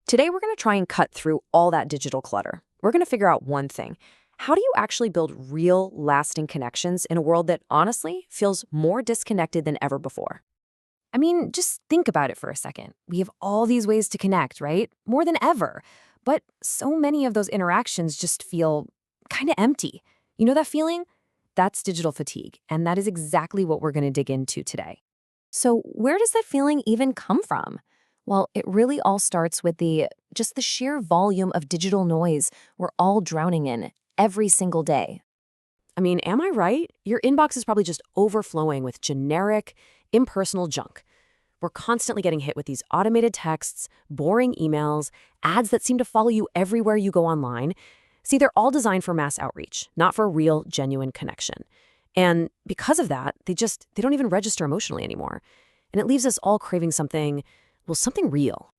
Today, we're going to try and cut through all that digital clutter. We're going to figure out one thing. How do you actually build real, lasting connections in a world that honestly feels more disconnected than ever before? I mean, just think about it for a second. We have all these ways to connect, right? More than ever. But so many of those interactions just feel kind of empty. You know that feeling? That's digital fatigue, and that is exactly what we're going to dig into today. So, where does that feeling even come from? Well, it really all starts with just the sheer volume of digital noise we're all drowning in every single day. I mean, am I right? Your inbox is probably just overflowing with generic, impersonal junk. We're constantly getting hit with these automated texts, boring emails, ads that seem to follow you everywhere you go online. See, they're all designed for mass outreach, not for real, genuine connection. And because of that, they don't even register emotionally anymore. And it leaves us all craving something real.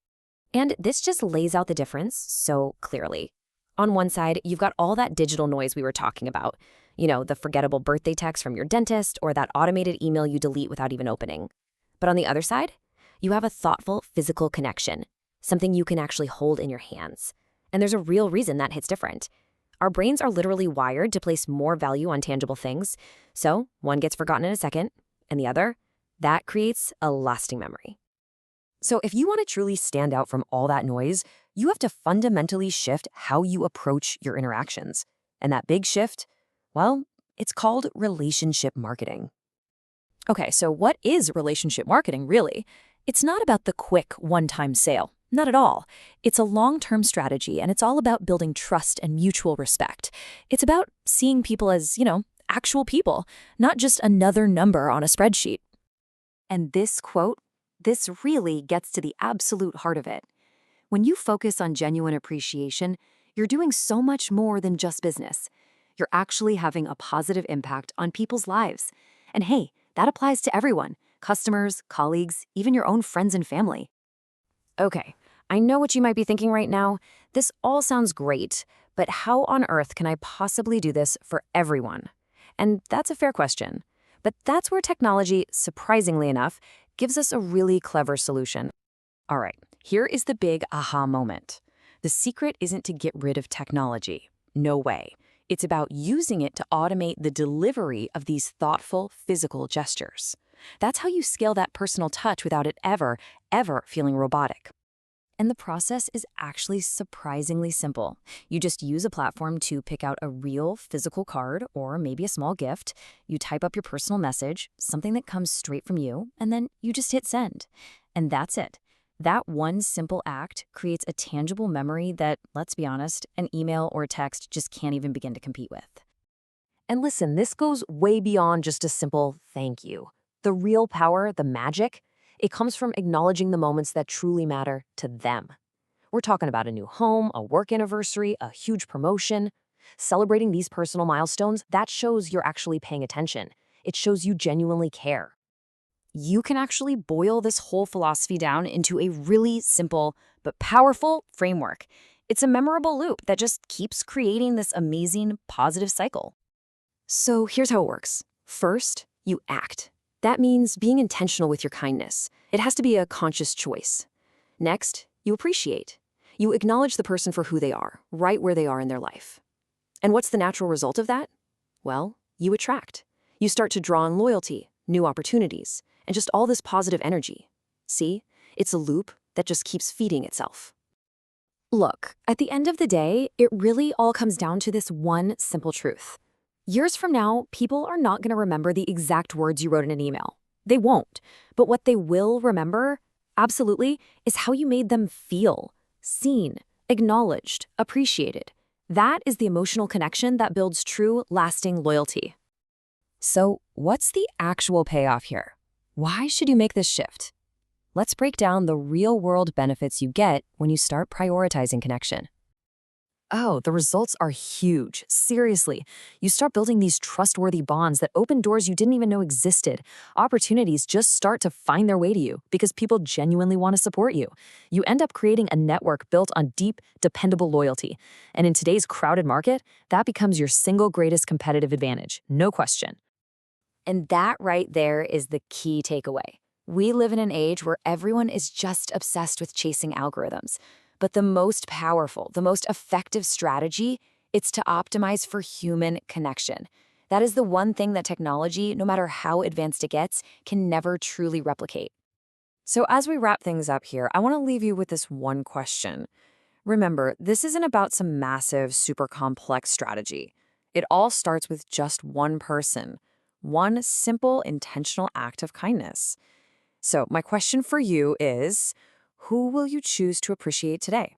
And this just lays out the difference so clearly. On one side, you've got all that digital noise we were talking about. You know, the forgettable birthday text from your dentist or that automated email you delete without even opening. But on the other side, you have a thoughtful physical connection, something you can actually hold in your hands. And there's a real reason that hits different. Our brains are literally wired to place more value on tangible things. So one gets forgotten in a second, and the other, that creates a lasting memory. So if you want to truly stand out from all that noise, you have to fundamentally shift how you approach your interactions. And that big shift, well, it's called relationship marketing. Okay, so what is relationship marketing really? It's not about the quick one-time sale. Not at all. It's a long-term strategy, and it's all about building trust and mutual respect. It's about seeing people as, actual people, not just another number on a spreadsheet. And this quote, this really gets to the absolute heart of it. When you focus on genuine appreciation, you're doing so much more than just business. You're actually having a positive impact on people's lives. And hey, that applies to everyone, customers, colleagues, even your own friends and family. Okay, I know what you might be thinking right now. This all sounds great, but how on earth can I possibly do this for everyone? And that's a fair question. But that's where technology, surprisingly enough, gives us a really clever solution. All right, here is the big aha moment. The secret isn't to get rid of technology. No way. It's about using it to automate the delivery of these thoughtful, physical gestures. That's how you scale that personal touch without it ever feeling robotic. And the process is actually surprisingly simple. You just use a platform to pick out a real physical card or maybe a small gift. You type up your personal message, something that comes straight from you, and then you just hit send. And that's it. That one simple act creates a tangible memory that, let's be honest, an email or a text just can't even begin to compete with. And listen, this goes way beyond just a simple thank you. The real power, the magic, it comes from acknowledging the moments that truly matter to them. We're talking about a new home, a work anniversary, a huge promotion. Celebrating these personal milestones, that shows you're actually paying attention. It shows you genuinely care. You can actually boil this whole philosophy down into a really simple but powerful framework. It's a memorable loop that just keeps creating this amazing positive cycle. So here's how it works. First, you act. That means being intentional with your kindness. It has to be a conscious choice. Next, you appreciate. You acknowledge the person for who they are, right where they are in their life. And what's the natural result of that? Well, you attract. You start to draw on loyalty, new opportunities, and just all this positive energy. See? It's a loop that just keeps feeding itself. Look, at the end of the day, it really all comes down to this one simple truth. Years from now, people are not going to remember the exact words you wrote in an email. They won't. But what they will remember, absolutely, is how you made them feel. Seen, acknowledged, appreciated. That is the emotional connection that builds true, lasting loyalty. So, what's the actual payoff here? Why should you make this shift? Let's break down the real-world benefits you get when you start prioritizing connection. Oh, the results are huge. Seriously. You start building these trustworthy bonds that open doors you didn't even know existed. Opportunities just start to find their way to you because people genuinely want to support you. You end up creating a network built on deep, dependable loyalty. And in today's crowded market, that becomes your single greatest competitive advantage, no question. And that right there is the key takeaway. We live in an age where everyone is just obsessed with chasing algorithms. But the most powerful, the most effective strategy, it's to optimize for human connection. That is the one thing that technology, no matter how advanced it gets, can never truly replicate. So as we wrap things up here, I want to leave you with this one question. Remember, this isn't about some massive, super complex strategy. It all starts with just one person, one simple, intentional act of kindness. So my question for you is, who will you choose to appreciate today?